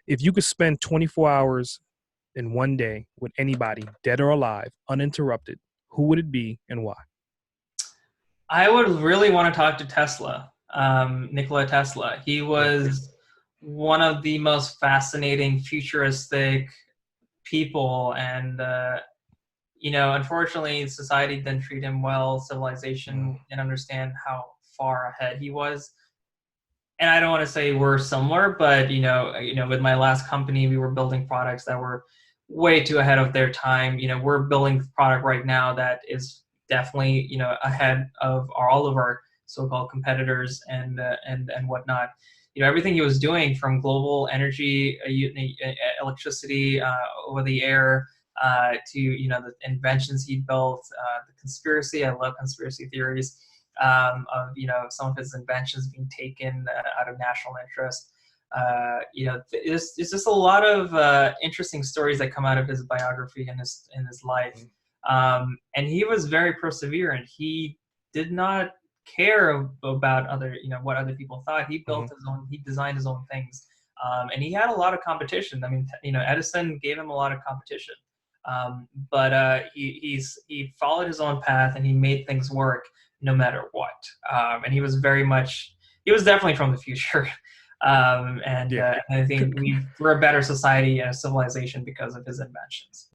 If you could spend 24 hours in one day with anybody, dead or alive, uninterrupted, who would it be and why? I would really want to talk to Tesla, Nikola Tesla. He was one of the most fascinating, futuristic people, and unfortunately, society didn't treat him well. Civilization didn't understand how far ahead he was. And I don't want to say we're similar, but with my last company, we were building products that were way too ahead of their time. We're building a product right now that is definitely ahead of all of our so-called competitors and whatnot. Everything he was doing, from global energy, electricity, over the air, to the inventions he built, the conspiracy. I love conspiracy theories. Of some of his inventions being taken out of national interest. It's just a lot of interesting stories that come out of his biography and his life. And he was very perseverant. He did not care about what other people thought. He built his own. He designed his own things, and he had a lot of competition. I mean, Edison gave him a lot of competition, but he followed his own path and he made things work no matter what. And he was definitely from the future. I think we're a better society and a civilization because of his inventions.